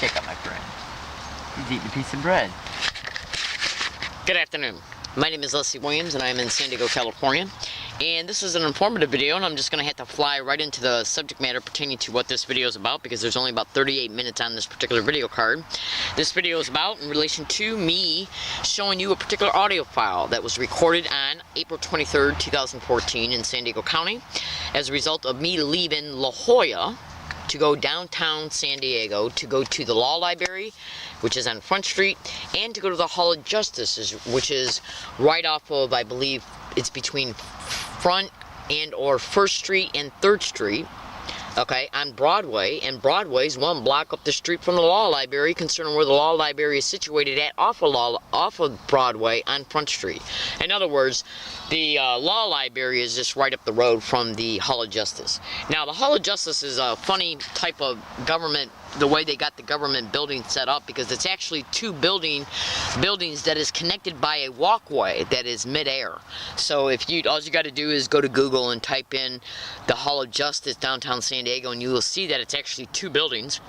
Check out my friend. He's eating a piece of bread. Good afternoon. My name is Leslie Williams and I am in San Diego, California. And this is an informative video, and I'm just going to have to fly right into the subject matter pertaining to what this video is about, because there's only about 38 minutes on this particular video card. This video is about in relation to me showing you a particular audio file that was recorded on April 23rd, 2014 in San Diego County as a result of me leaving La Jolla to go downtown San Diego to go to the Law Library, which is on Front Street, and to go to the Hall of Justice, which is right off of, I believe, it's between Front and or First Street and 3rd Street, okay, on Broadway, and Broadway's one block up the street from the Law Library, concerning where the Law Library is situated at off of Broadway on Front Street. In other words, the Law Library is just right up the road from the Hall of Justice. Now, the Hall of Justice is a funny type of government, the way they got the government building set up, because it's actually two buildings that is connected by a walkway that is midair. So if you, all you got to do is go to Google and type in the Hall of Justice downtown San Diego, and you will see that it's actually two buildings.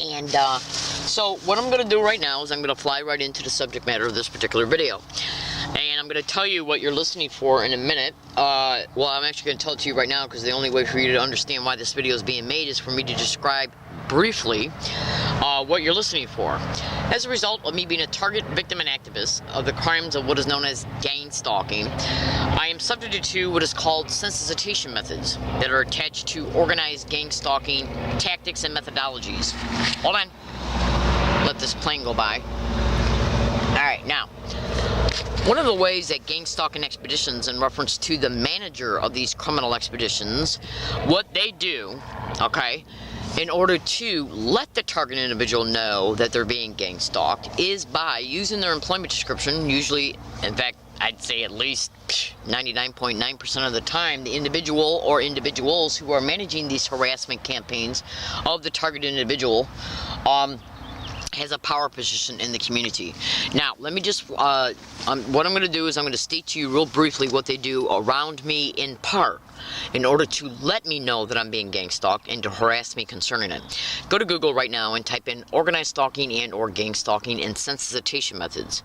And so what I'm going to do right now is I'm going to fly right into the subject matter of this particular video. And I'm going to tell you what you're listening for in a minute. Well, I'm actually going to tell it to you right now, because the only way for you to understand why this video is being made is for me to describe briefly what you're listening for. As a result of me being a target, victim, and activist of the crimes of what is known as gang stalking, I am subjected to what is called sensitization methods that are attached to organized gang stalking tactics and methodologies. Hold on. Let this plane go by. Alright, now, one of the ways that gang stalking expeditions, in reference to the manager of these criminal expeditions, what they do, okay, in order to let the target individual know that they're being gang stalked, is by using their employment description. Usually, in fact, I'd say at least 99.9% of the time, the individual or individuals who are managing these harassment campaigns of the target individual has a power position in the community. Now, let me just, what I'm going to do is I'm going to state to you real briefly what they do around me, in part, in order to let me know that I'm being gang stalked and to harass me concerning it. Go to Google right now and type in organized stalking and or gang stalking and sensitization methods.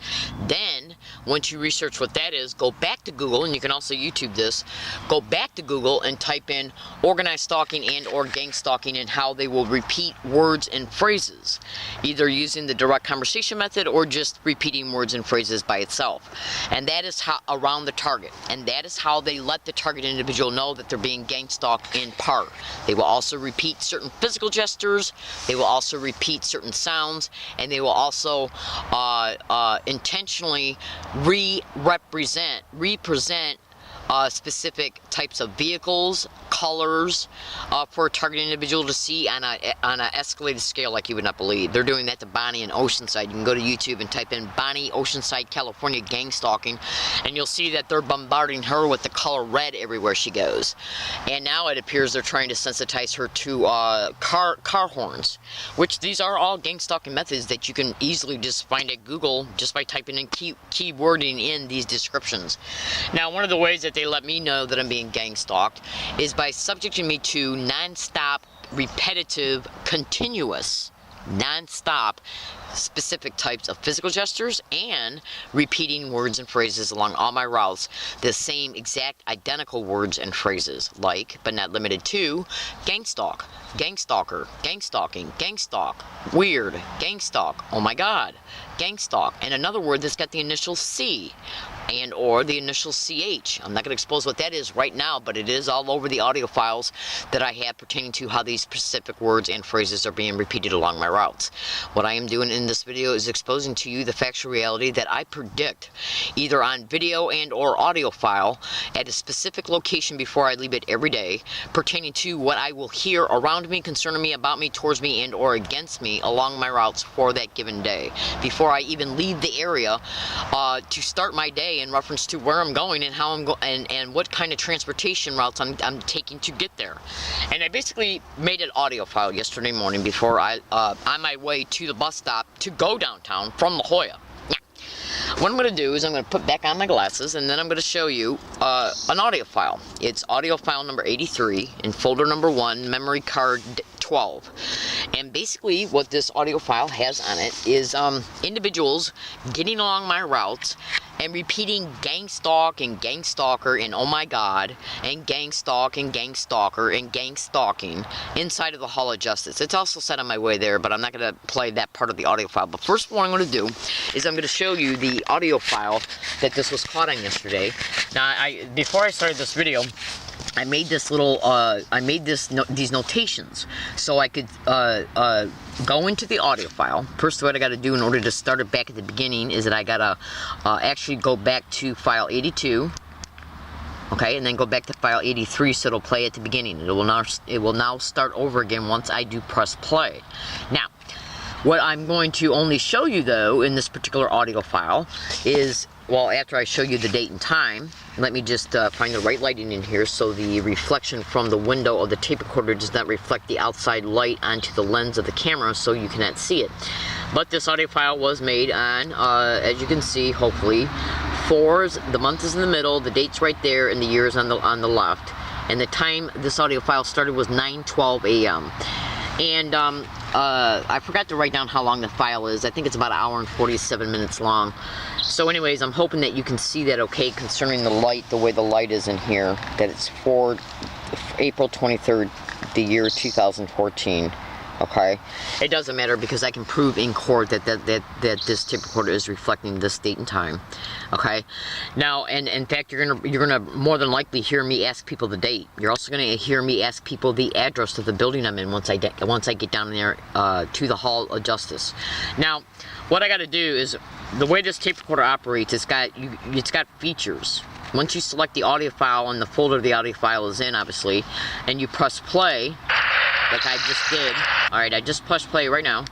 Then, once you research what that is, go back to Google, and you can also YouTube this, go back to Google and type in organized stalking and or gang stalking, and how they will repeat words and phrases, either using the direct conversation method or just repeating words and phrases by itself. And that is how, around the target, and that is how they let the target individual know that they're being gang stalked, in part. They will also repeat certain physical gestures, they will also repeat certain sounds, and they will also intentionally represent specific types of vehicles, colors, for a target individual to see on a escalated scale like you would not believe. They're doing that to Bonnie in Oceanside. You can go to YouTube and type in Bonnie, Oceanside, California gang stalking, and you'll see that they're bombarding her with the color red everywhere she goes. And now it appears they're trying to sensitize her to car horns, which these are all gang stalking methods that you can easily just find at Google just by typing in keywording in these descriptions. Now, one of the ways that they let me know that I'm being gang stalked is by subjecting me to non-stop, repetitive, continuous, non-stop, specific types of physical gestures and repeating words and phrases along all my routes, the same exact identical words and phrases, like, but not limited to, gang stalk, gang stalker, gang stalking, gang stalk, weird, gang stalk, oh my god, gang stalk, and another word that's got the initial C and or the initial CH. I'm not going to expose what that is right now, but it is all over the audio files that I have pertaining to how these specific words and phrases are being repeated along my routes. What I am doing in this video is exposing to you the factual reality that I predict, either on video and or audio file, at a specific location before I leave it every day, pertaining to what I will hear around me, concerning me, about me, towards me, and or against me along my routes for that given day, before I even leave the area to start my day, in reference to where I'm going and how I'm going and what kind of transportation routes I'm taking to get there. And I basically made an audio file yesterday morning before I on my way to the bus stop to go downtown from La Jolla. What I'm going to do is I'm going to put back on my glasses, and then I'm going to show you an audio file. It's audio file number 83 in folder number 1, memory card 9/12. And basically what this audio file has on it is individuals getting along my routes and repeating gang stalk and gang stalker and oh my god and gang stalk and gang stalker and gang stalking inside of the Hall of Justice. It's also said on my way there, but I'm not going to play that part of the audio file. But first, what I'm going to do is I'm going to show you the audio file that this was caught on yesterday. Now, before I started this video, I made this little, these notations so I could go into the audio file. First, what I got to do in order to start it back at the beginning is that I got to actually go back to file 82, okay, and then go back to file 83 so it'll play at the beginning. It will now start over again once I do press play. Now, what I'm going to only show you though in this particular audio file is, well, after I show you the date and time, let me just find the right lighting in here so the reflection from the window of the tape recorder does not reflect the outside light onto the lens of the camera so you cannot see it. But this audio file was made on, as you can see, hopefully, the month is in the middle, the date's right there, and the year is on the left. And the time this audio file started was 9:12 a.m. And I forgot to write down how long the file is. I think it's about 1 hour and 47 minutes long. So anyways, I'm hoping that you can see that okay concerning the light, the way the light is in here, that it's for April 23rd, the year 2014. Okay, it doesn't matter because I can prove in court that this tape recorder is reflecting this date and time. Okay, now, and in fact, you're gonna more than likely hear me ask people the date. You're also gonna hear me ask people the address of the building I'm in once I get down there to the Hall of Justice. Now, what I got to do is the way this tape recorder operates. It's got features. Once you select the audio file and the folder the audio file is in, obviously, and you press play, like I just did. Alright, I just pressed play right now.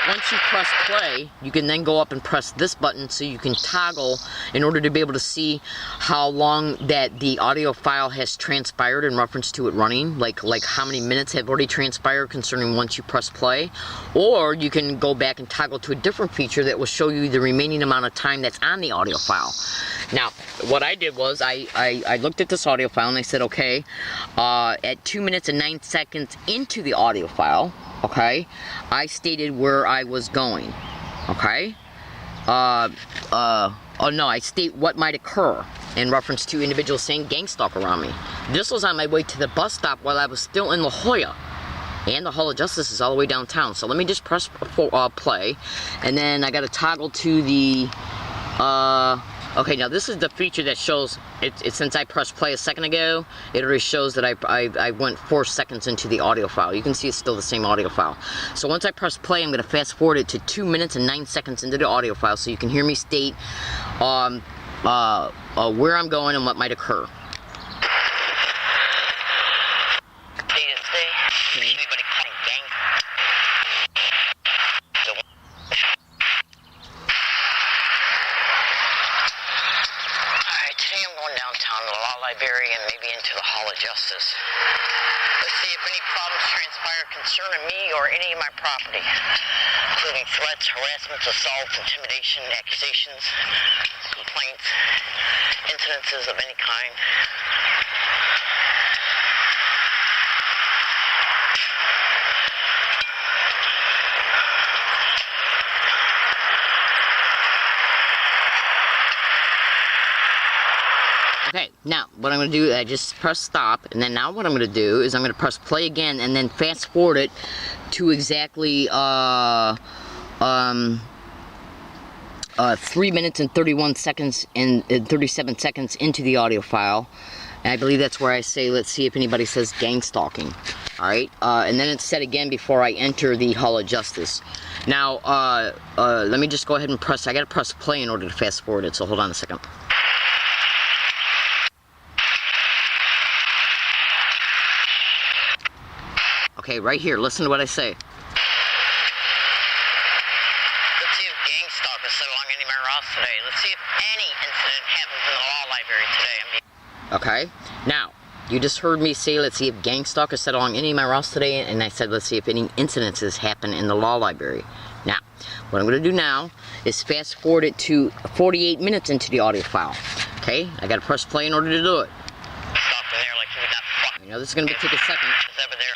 Once you press play, you can then go up and press this button so you can toggle in order to be able to see how long that the audio file has transpired in reference to it running, like how many minutes have already transpired concerning once you press play. Or you can go back and toggle to a different feature that will show you the remaining amount of time that's on the audio file. Now, what I did was I looked at this audio file and I said, okay, at 2 minutes and 9 seconds into the audio file, okay, I stated where I was going, okay, oh no, I state what might occur in reference to individuals saying gang stalk around me. This was on my way to the bus stop while I was still in La Jolla, and the Hall of Justice is all the way downtown. So let me just press play, and then I got to toggle to the, okay, now this is the feature that shows, since I pressed play a second ago, it already shows that I went 4 seconds into the audio file. You can see it's still the same audio file. So once I press play, I'm going to fast forward it to 2 minutes and 9 seconds into the audio file so you can hear me state where I'm going and what might occur. Library and maybe into the Hall of Justice. Let's see if any problems transpire concerning me or any of my property, including threats, harassments, assaults, intimidation, accusations, complaints, incidences of any kind. Okay, now what I'm going to do, I just press stop, and then now what I'm going to do is I'm going to press play again and then fast forward it to exactly 3 minutes and 31 seconds and 37 seconds into the audio file. And I believe that's where I say, let's see if anybody says gang stalking. Alright, and then it's set again before I enter the Hall of Justice. Now, let me just go ahead and press, I gotta press play in order to fast forward it, so hold on a second. Okay, right here, listen to what I say. Let's see if gang stalkers set along any of my routes today. Let's see if any incident happens in the law library today. Okay, now, you just heard me say, let's see if gang stalkers set along any of my routes today, and I said, let's see if any incidences happen in the law library. Now, what I'm going to do now is fast forward it to 48 minutes into the audio file. Okay, I got to press play in order to do it. Stop in there like you would not fuck. You know, this is going to take a second. Over there.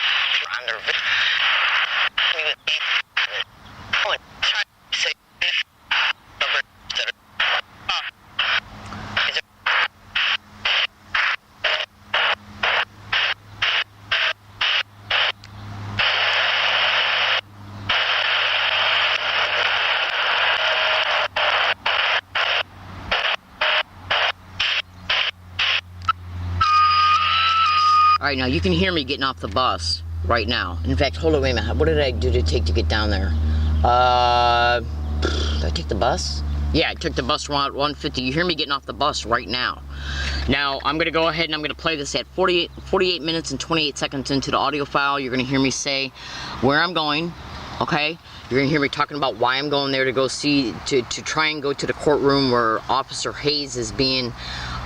right now. You can hear me getting off the bus right now. In fact, hold on, wait a minute. What did I do to take to get down there? Did I take the bus? Yeah, I took the bus around 150. You hear me getting off the bus right now. Now, I'm going to go ahead and I'm going to play this at 48 minutes and 28 seconds into the audio file. You're going to hear me say where I'm going, okay? You're going to hear me talking about why I'm going there to go see, to try and go to the courtroom where Officer Hayes is being,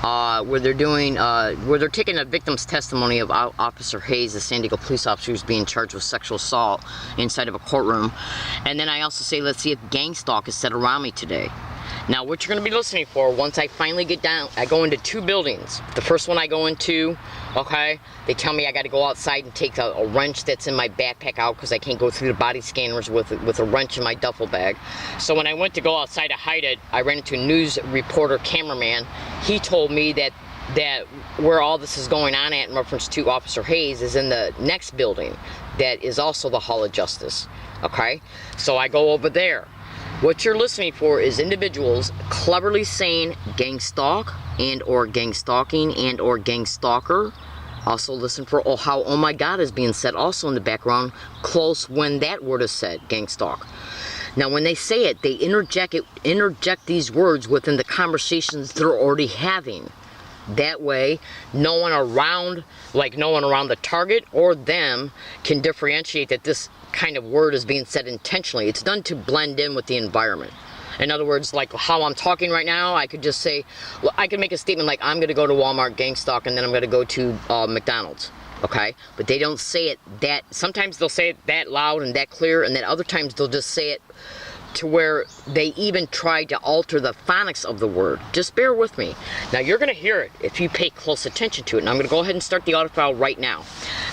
where they're taking a victim's testimony of Officer Hayes, the San Diego police officer who's being charged with sexual assault inside of a courtroom. And then I also say, let's see if gang stalk is set around me today. Now, what you're going to be listening for, once I finally get down, I go into 2 buildings. The first one I go into, okay, they tell me I got to go outside and take a wrench that's in my backpack out because I can't go through the body scanners with a wrench in my duffel bag. So when I went to go outside to hide it, I ran into a news reporter cameraman. He told me that where all this is going on at in reference to Officer Hayes is in the next building that is also the Hall of Justice, okay? So I go over there. What you're listening for is individuals cleverly saying gang stalk and or gang stalking and or gang stalker. Also listen for how oh my god is being said also in the background close when that word is said, gang stalk. Now when they say it, they interject these words within the conversations they're already having. That way, no one around the target or them can differentiate that this kind of word is being said intentionally. It's done to blend in with the environment. In other words, like how I'm talking right now, I could just say, I could make a statement like, I'm going to go to Walmart, gang stalk, and then I'm going to go to McDonald's. Okay? But they don't say it that, sometimes they'll say it that loud and that clear, and then other times they'll just say it to where they even try to alter the phonics of the word. Just bear with me. Now you're going to hear it if you pay close attention to it. And I'm going to go ahead and start the audio file right now.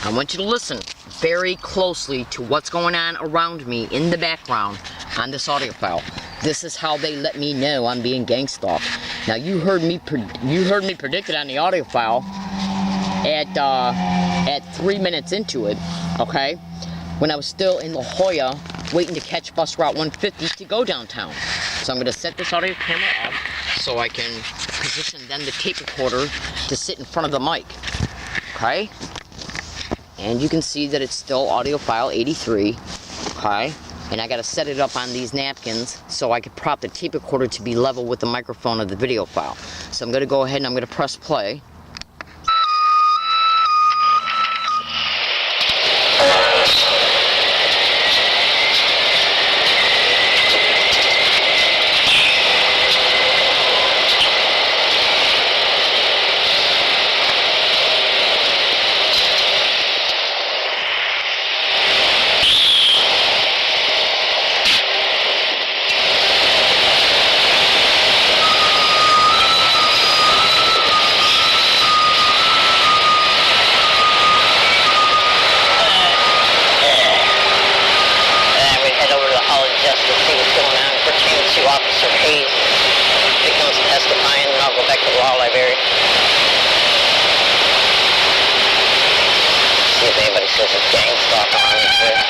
I want you to listen very closely to what's going on around me in the background on this audio file. This is how they let me know I'm being gang stalked. Now you heard me predict it on the audio file at 3 minutes into it, okay? When I was still in La Jolla waiting to catch bus route 150 to go downtown. So I'm going to set this audio camera up so I can position then the tape recorder to sit in front of the mic. Okay? And you can see that it's still audio file 83. Okay? And I got to set it up on these napkins so I could prop the tape recorder to be level with the microphone of the video file. So I'm going to go ahead and I'm going to press play. Officer Hayes becomes testifying, and I'll go back to the law library. See if anybody says it's gang stalk on me today.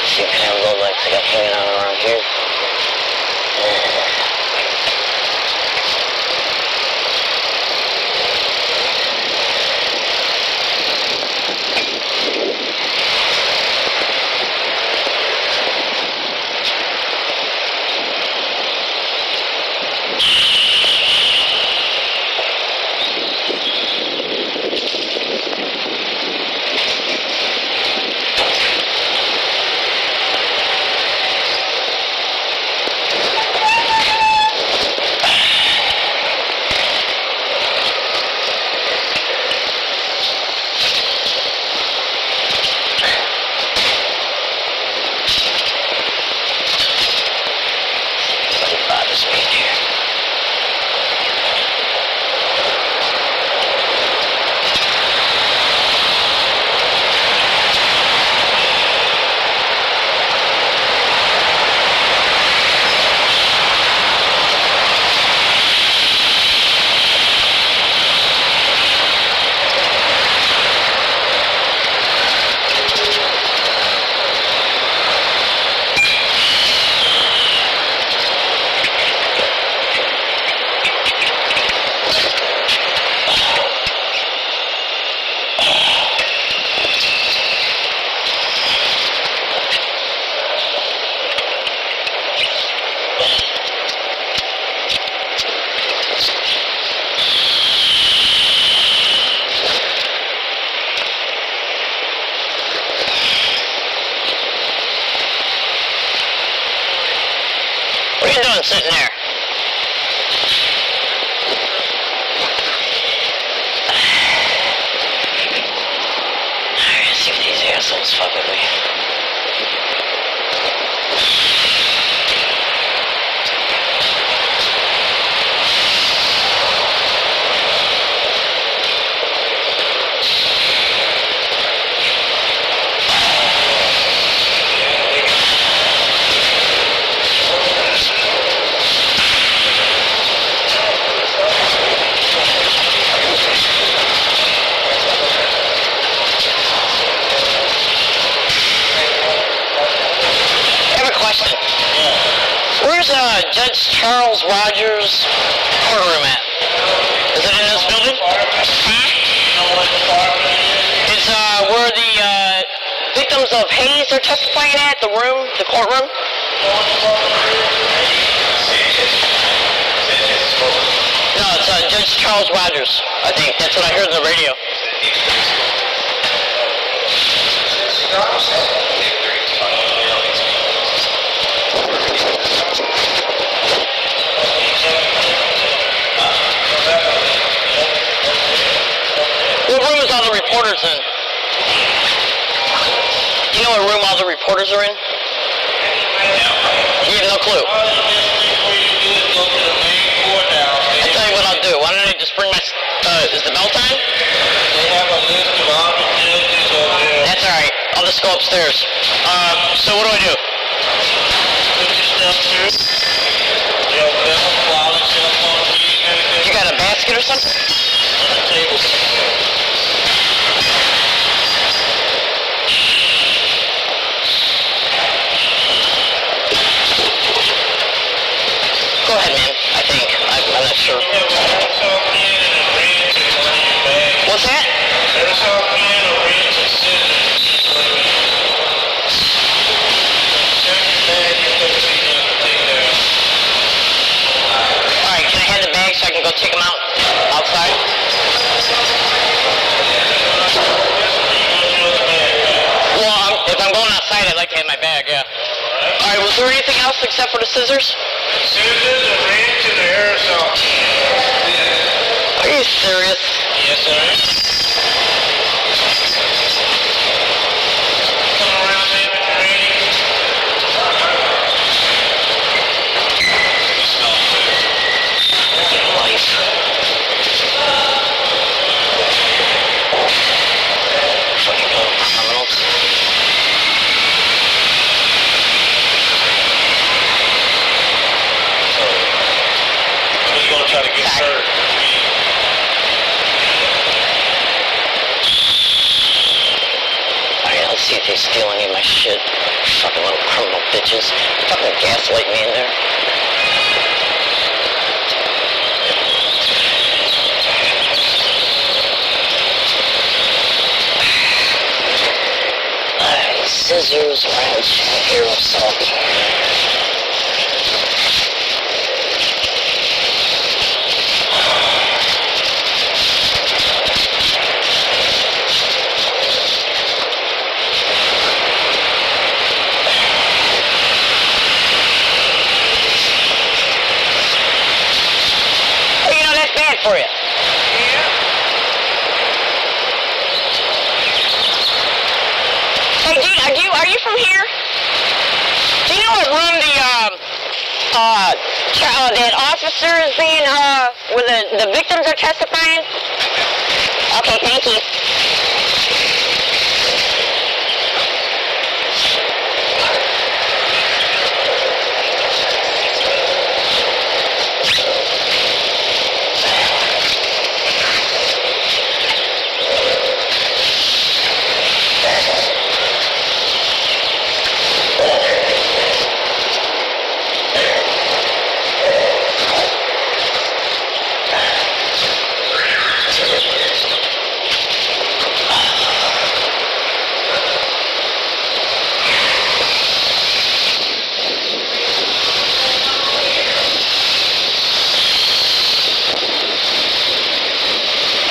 See what kind of low lights I got hanging out around here. one sitting there. Alright, see if these assholes fuck with me. Where's Judge Charles Rogers' courtroom at? Is it in this building? It's where the victims of Hayes are testifying at, the room, the courtroom? No, it's Judge Charles Rogers, I think. That's what I heard on the radio. What room is all the reporters in? Do you know what room all the reporters are in? You have no clue. I tell you what I'll do. Why don't I just bring my... is the bell time? They have a list of all the judges over there. That's alright. I'll just go upstairs. So what do I do? Put your stuff through. Your bell, wallet, cell phone, keys, everything. You got a basket or something? On the table. Go ahead, man. I think. I'm not sure. You have a hairsaw pen and a wrench in one of your bags. What's that? Hairsaw pen, a wrench, and scissors. Check your bag, you put the seat down and take that out. Alright, can I have the bag so I can go take them out outside? Well, if I'm going outside, I'd like to have my bag, yeah. Alright, was there anything else except for the scissors? Scissors, a wrench, and a hairsaw. Are you serious? Yes, sir. Come around, David, you ready? Life. Fucking little criminals. Who's gonna try to get served? Alright, let's see if they steal any of my shit. Fucking little criminal bitches. Fucking gaslight me in there. Alright, scissors, wrench, aerosol. Oh, you know, that's bad for you. Hey, are you from here? Do you know what room that officer is being, where the victims are testifying? Okay, thank you.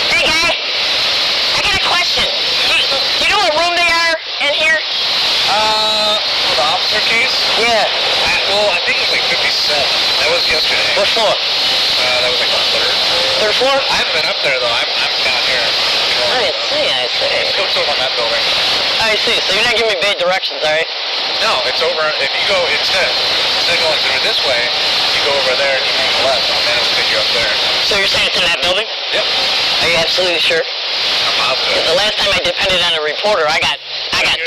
Hey, guy. I got a question. Do you know what room they are in here? For the officer case? Yeah. Well, I think it was like 57. That was yesterday. What floor? That was like the third. Third floor? I haven't been up there though. I'm down here. I see. It's over on that building. I see. So you're not giving me bad directions, all right? No, it's over. If you go, instead of going through this way, you go over there and you hang left, and then it'll take you up there. So you're saying it's in that building? Yep. Are you absolutely sure? I'm positive. The last time I depended on a reporter, I got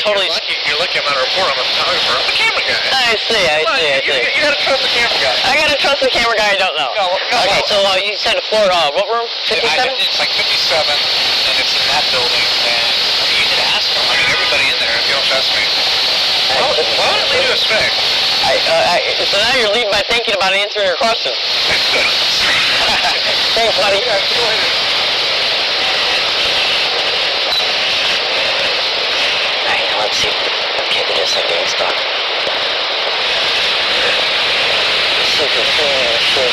totally... You're lucky I'm not a reporter. I'm a photographer. I'm the camera guy. I see. You gotta trust the camera guy. I gotta trust the camera guy I don't know. Okay, so you said the floor, what room? 57? It's like 57, and it's in that building, and you need to ask them. I mean, everybody in there, if you don't trust me. Why would it lead to a spec? So now you're leading by thinking about answering your question. Thanks, buddy. Alright, now let's see. Okay, we just have getting stuck. Let's see if we're feeling this shit.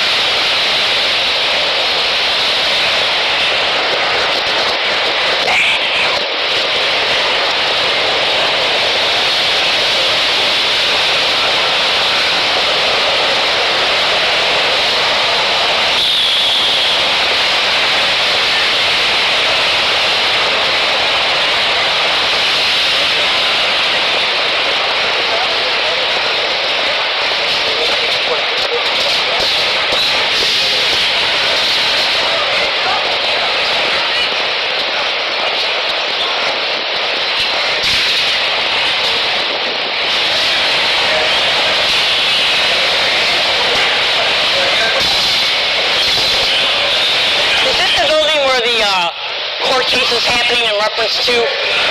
Court cases happening in reference to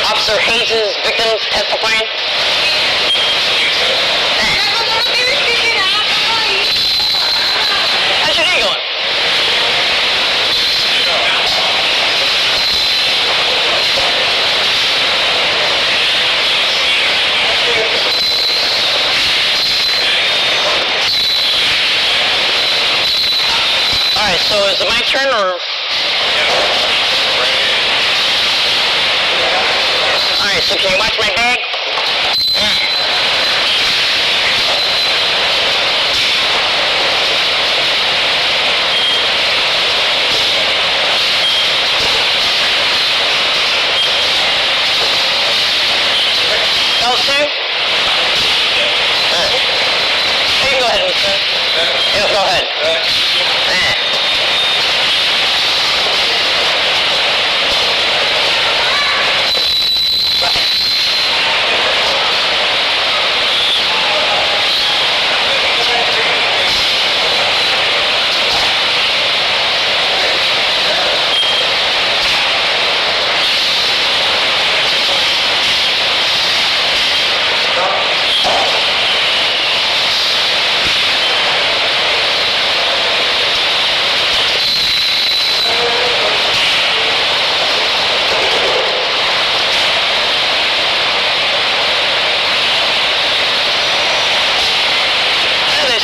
Officer Hayes' victims testifying? How's your day going? Alright, so is it my turn or... Alright, so can you watch my bag? L2? You can go ahead, Mr. Yeah, go ahead.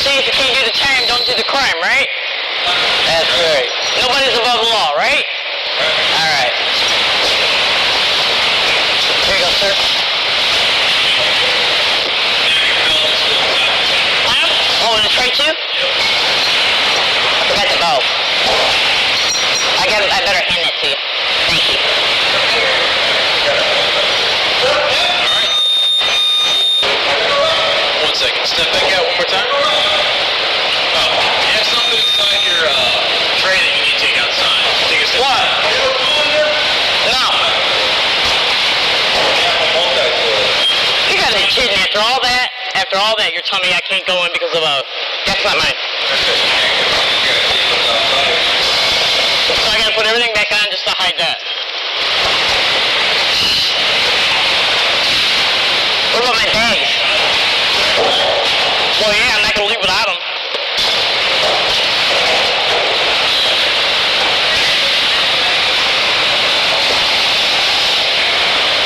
If you can't do the time, don't do the crime, right? That's right. Nobody's above the law, right? Alright. Here you go, sir. Oh, and it's right too? I forgot the bulb. I better hand that to you. Thank you. Alright. 1 second. Step back out one more time. You have something inside your tray that you need to take outside. Take a step. What? No. You gotta be kidding. After all that, you're telling me I can't go in because of that's not mine. So I gotta put everything back on just to hide that. What about my bags? Well, yeah, I'm not gonna leave without them.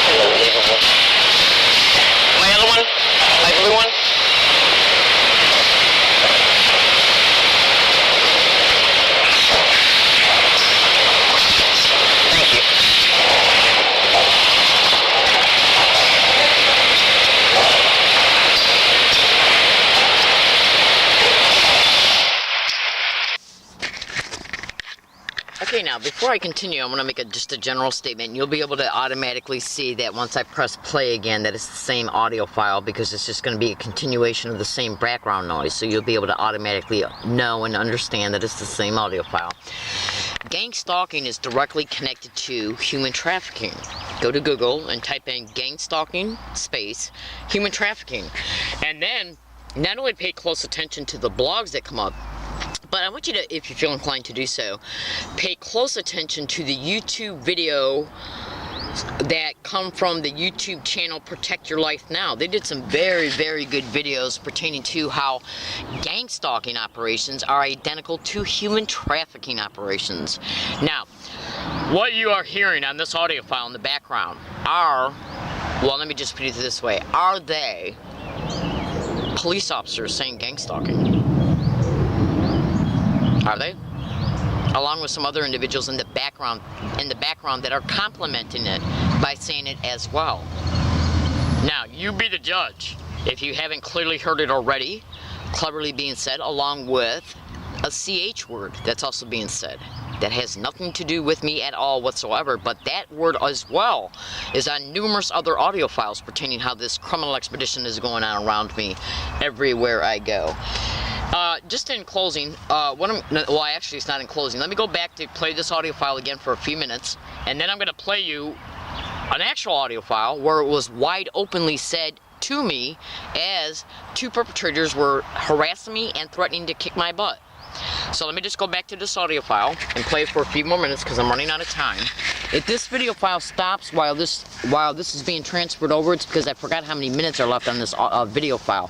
Unbelievable. My other one? My blue one? Thank you. Now, before I continue, I want to make just a general statement. You'll be able to automatically see that once I press play again, that it's the same audio file, because it's just going to be a continuation of the same background noise. So you'll be able to automatically know and understand that it's the same audio file. Gang stalking is directly connected to human trafficking. Go to Google and type in gang stalking space human trafficking. And then not only pay close attention to the blogs that come up, but I want you to, if you feel inclined to do so, pay close attention to the YouTube video that come from the YouTube channel Protect Your Life Now. They did some very, very good videos pertaining to how gang stalking operations are identical to human trafficking operations. Now, what you are hearing on this audio file in the background are, well, let me just put it this way, are they police officers saying gang stalking? Are they? Along with some other individuals in the background that are complementing it by saying it as well. Now, you be the judge. If you haven't clearly heard it already, cleverly being said, along with a CH word that's also being said. That has nothing to do with me at all whatsoever, but that word as well is on numerous other audio files pertaining how this criminal expedition is going on around me everywhere I go. Just in closing, well, actually it's not in closing. Let me go back to play this audio file again for a few minutes, and then I'm going to play you an actual audio file where it was wide openly said to me as two perpetrators were harassing me and threatening to kick my butt. So let me just go back to this audio file and play it for a few more minutes because I'm running out of time. If this video file stops while this is being transferred over, it's because I forgot how many minutes are left on this video file.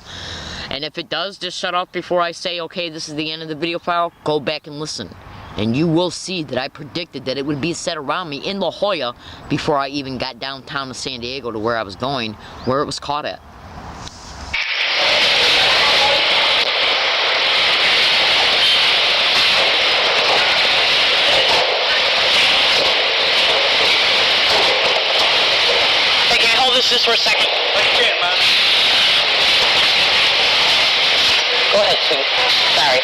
And if it does just shut off before I say, okay, this is the end of the video file, go back and listen. And you will see that I predicted that it would be set around me in La Jolla before I even got downtown to San Diego to where I was going, where it was caught at. Hey, can you hold this just for a second? I can't, man. Go ahead, sweetie. Sorry.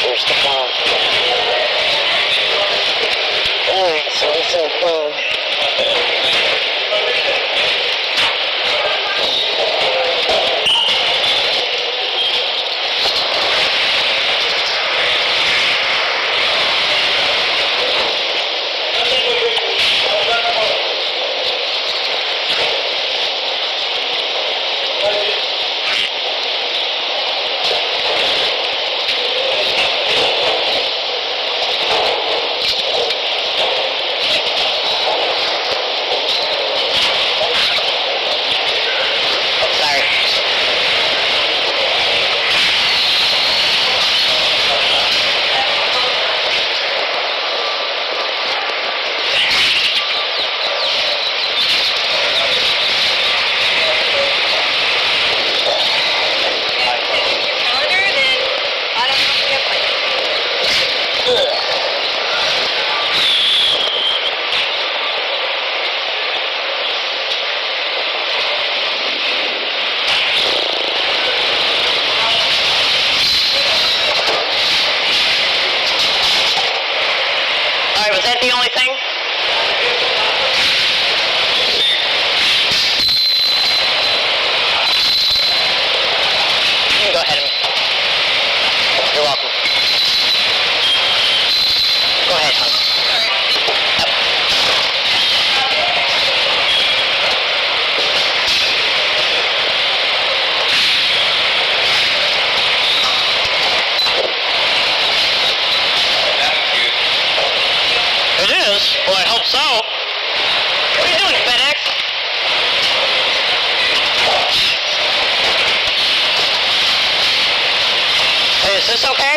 Here's the phone. Alright, so this is the phone. Alright, was that the only thing? You can go ahead and... You're welcome. Go ahead, hon. It is? Well, I hope so. What are you doing, FedEx? Hey, is this okay?